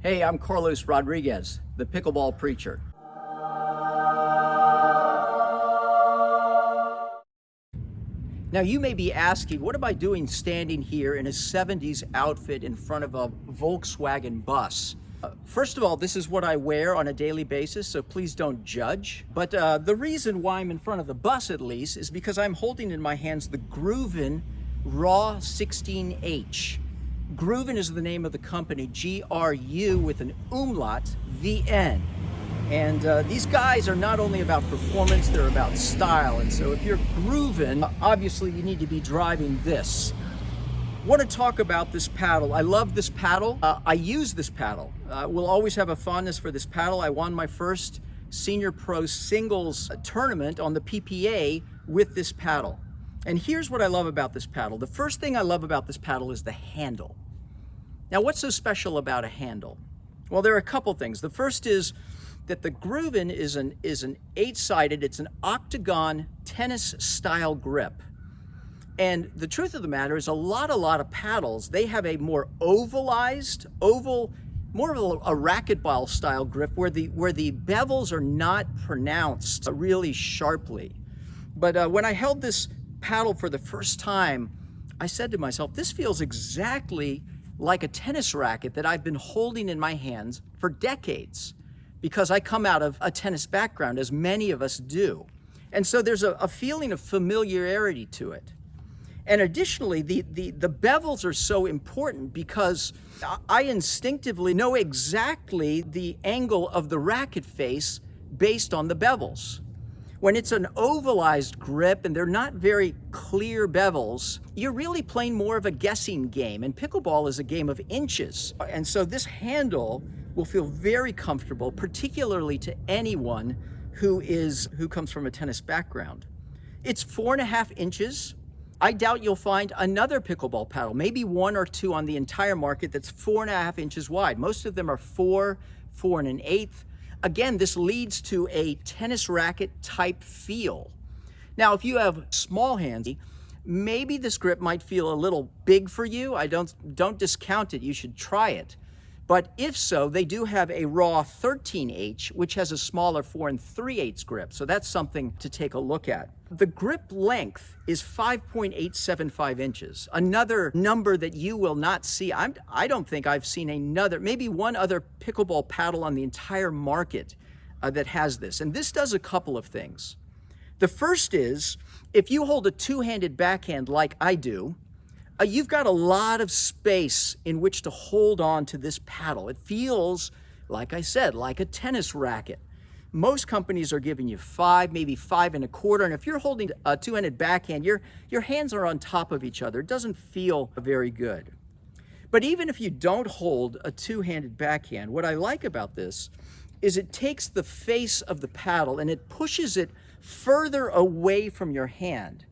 Hey, I'm Carlos Rodriguez, the Pickleball Preacher. Now you may be asking, what am I doing standing here in a 70s outfit in front of a Volkswagen bus? First of all, this is what I wear on a daily basis, so please don't judge. But the reason why I'm in front of the bus, at least, is because I'm holding in my hands the GRUVN RAW-16H. GRUVN is the name of the company, G-R-U with an umlaut, V-N. And these guys are not only about performance, they're about style. And so if you're GRUVN, obviously you need to be driving this. I want to talk about this paddle. I love this paddle. I use this paddle. Will always have a fondness for this paddle. I won my first Senior Pro Singles tournament on the PPA with this paddle. And here's what I love about this paddle. The first thing I love about this paddle is the handle. Now, what's so special about a handle? Well, there are a couple things. The first is that the GRUVN is an 8-sided, it's an octagon tennis-style grip. And the truth of the matter is a lot of paddles, they have a more ovalized, more of a racquetball style grip where the bevels are not pronounced really sharply. But when I held this paddle for the first time, I said to myself, this feels exactly like a tennis racket that I've been holding in my hands for decades, because I come out of a tennis background, as many of us do. And so there's a feeling of familiarity to it. And additionally, the bevels are so important because I instinctively know exactly the angle of the racket face based on the bevels. When it's an ovalized grip and they're not very clear bevels, you're really playing more of a guessing game. And pickleball is a game of inches. And so this handle will feel very comfortable, particularly to anyone who comes from a tennis background. It's 4.5 inches. I doubt you'll find another pickleball paddle, maybe one or two on the entire market that's 4.5 inches wide. Most of them are 4 1/8. Again, this leads to a tennis racket type feel. Now, if you have small hands, maybe this grip might feel a little big for you. Don't discount it, you should try it. But if so, they do have a Raw 13H, which has a smaller 4 3/8 grip. So that's something to take a look at. The grip length is 5.875 inches. Another number that you will not see. I don't think I've seen maybe one other pickleball paddle on the entire market that has this. And this does a couple of things. The first is, if you hold a two-handed backhand like I do, you've got a lot of space in which to hold on to this paddle. It feels, like I said, like a tennis racket. Most companies are giving you 5, maybe 5 1/4. And if you're holding a two-handed backhand, your hands are on top of each other. It doesn't feel very good. But even if you don't hold a two-handed backhand, what I like about this is it takes the face of the paddle and it pushes it further away from your hand.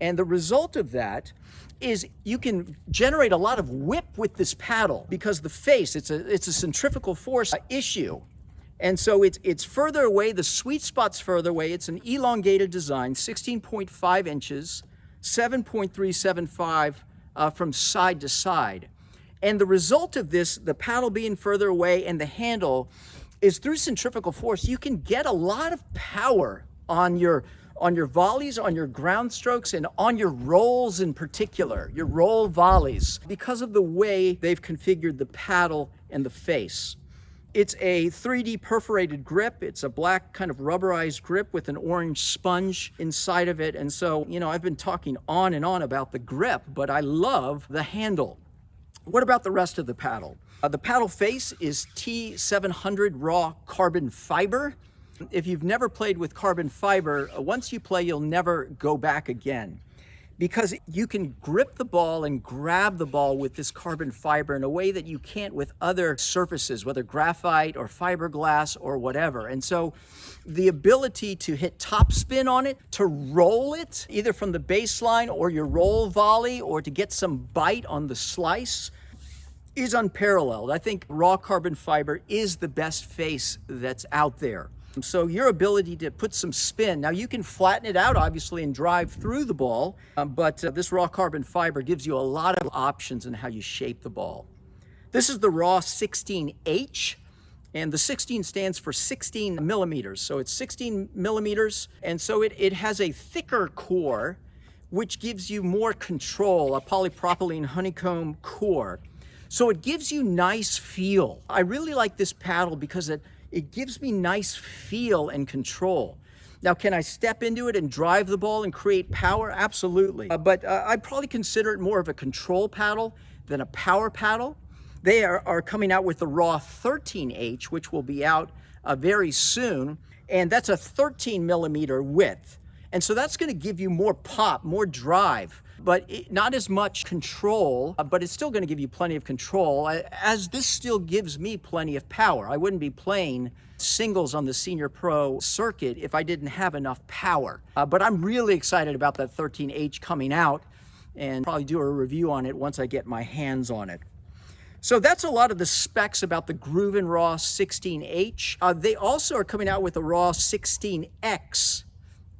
And the result of that is you can generate a lot of whip with this paddle because the face, it's a centrifugal force issue. And so it's further away, the sweet spot's further away. It's an elongated design, 16.5 inches, 7.375 from side to side. And the result of this, the paddle being further away and the handle, is through centrifugal force, you can get a lot of power on your volleys, on your ground strokes, and on your rolls in particular, your roll volleys, because of the way they've configured the paddle and the face. It's a 3D perforated grip. It's a black kind of rubberized grip with an orange sponge inside of it. And so, I've been talking on and on about the grip, but I love the handle. What about the rest of the paddle? The paddle face is T700 raw carbon fiber. If you've never played with carbon fiber, once you play, you'll never go back again, because you can grip the ball and grab the ball with this carbon fiber in a way that you can't with other surfaces, whether graphite or fiberglass or whatever. And so the ability to hit topspin on it, to roll it either from the baseline or your roll volley, or to get some bite on the slice, is unparalleled. I think raw carbon fiber is the best face that's out there. So your ability to put some spin, now you can flatten it out obviously and drive through the ball, but this raw carbon fiber gives you a lot of options in how you shape the ball. This is the RAW-16H. And the 16 stands for 16 millimeters. So it's 16 millimeters. And so it has a thicker core, which gives you more control, a polypropylene honeycomb core. So it gives you nice feel. I really like this paddle because it gives me nice feel and control. Now, can I step into it and drive the ball and create power? Absolutely. But I'd probably consider it more of a control paddle than a power paddle. They are coming out with the RAW-13H, which will be out very soon. And that's a 13 millimeter width. And so that's going to give you more pop, more drive, but not as much control, but it's still going to give you plenty of control, as this still gives me plenty of power. I wouldn't be playing singles on the senior pro circuit if I didn't have enough power. But I'm really excited about that 13H coming out, and probably do a review on it once I get my hands on it. So that's a lot of the specs about the GRUVN RAW-16H. They also are coming out with a RAW-16X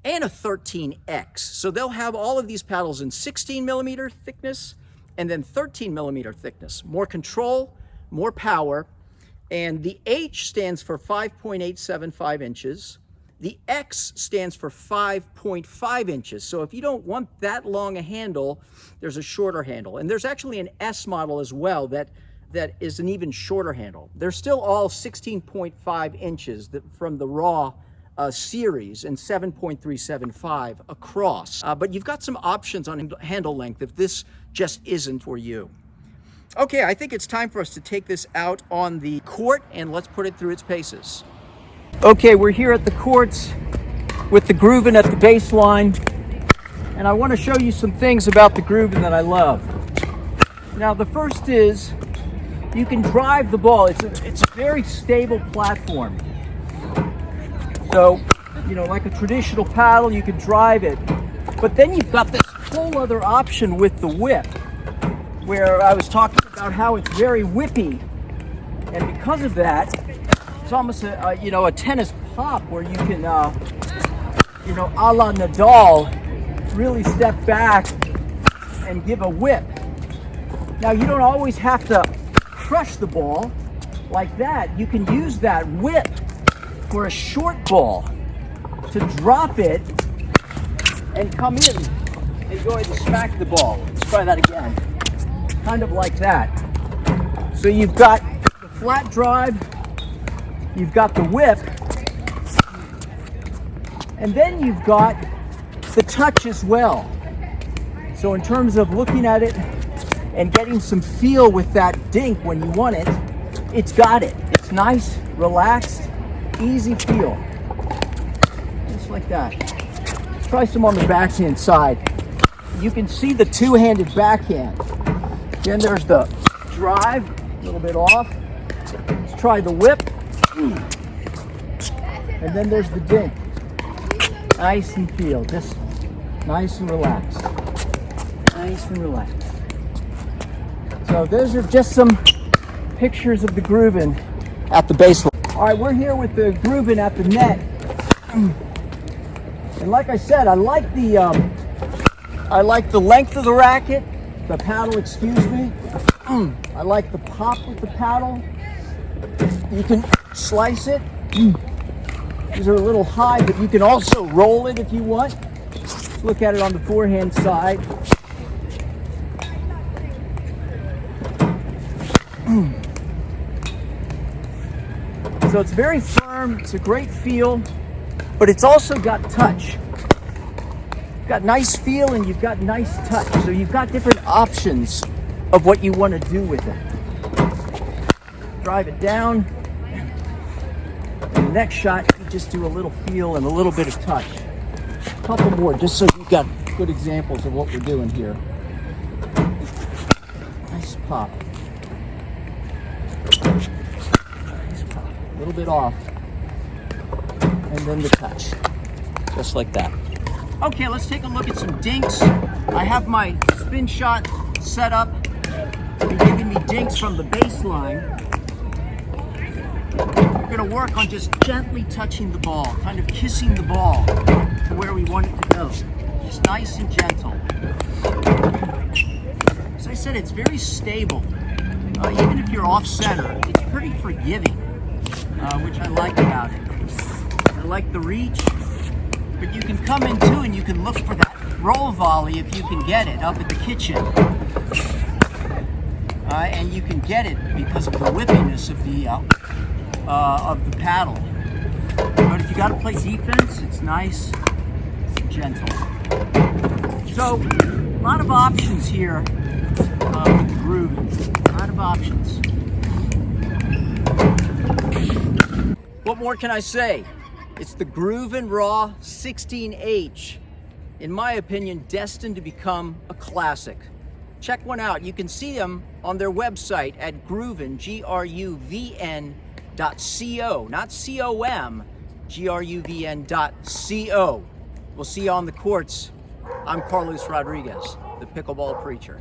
and a 13X. So they'll have all of these paddles in 16 millimeter thickness and then 13 millimeter thickness. More control, more power. And the H stands for 5.875 inches. The X stands for 5.5 inches. So if you don't want that long a handle, there's a shorter handle. And there's actually an S model as well that is an even shorter handle. They're still all 16.5 inches from the Raw series and 7.375 across. But you've got some options on handle length if this just isn't for you. Okay, I think it's time for us to take this out on the court and let's put it through its paces. Okay, we're here at the courts with the GRUVN at the baseline, and I want to show you some things about the GRUVN that I love. Now, the first is you can drive the ball. It's a very stable platform. So, you know, like a traditional paddle, you can drive it. But then you've got this whole other option with the whip, where I was talking about how it's very whippy. And because of that, it's almost a tennis pop where you can, a la Nadal, really step back and give a whip. Now, you don't always have to crush the ball like that. You can use that whip for a short ball to drop it and come in and go ahead and smack the ball. Let's try that again. Kind of like that. So you've got the flat drive, you've got the whip, and then you've got the touch as well. So in terms of looking at it and getting some feel with that dink when you want it, it's got it. It's nice, relaxed, easy feel. Just like that. Let's try some on the backhand side. You can see the two-handed backhand. Then there's the drive, a little bit off. Let's try the whip. And then there's the dink. Nice and feel, just nice and relaxed. Nice and relaxed. So those are just some pictures of the GRUVN at the baseline. All right, we're here with the GRUVN at the net. And like I said, I like the length of the racket, the paddle, excuse me. I like the pop with the paddle. You can slice it. These are a little high, but you can also roll it if you want. Let's look at it on the forehand side. So it's very firm, it's a great feel, but it's also got touch. You've got nice feel and you've got nice touch. So you've got different options of what you want to do with it. Drive it down. And the next shot, you just do a little feel and a little bit of touch. A couple more, just so you've got good examples of what we're doing here. Nice pop. A little bit off, and then the touch, just like that. Okay, let's take a look at some dinks. I have my spin shot set up to be giving me dinks from the baseline. We're gonna work on just gently touching the ball, kind of kissing the ball to where we want it to go. Just nice and gentle. As I said, it's very stable. even if you're off center, it's pretty forgiving, which I like about it. I like the reach, but you can come in too and you can look for that roll volley if you can get it up at the kitchen. And you can get it because of the whippiness of the paddle. But if you got to play defense, it's nice, it's gentle. So, a lot of options here with the GRUVN. A lot of options. What more can I say? It's the GRUVN RAW-16H. In my opinion, destined to become a classic. Check one out. You can see them on their website at GRUVN, GRUVN.co, not C-O-M, GRUVN.co. We'll see you on the courts. I'm Carlos Rodriguez, the Pickleball Preacher.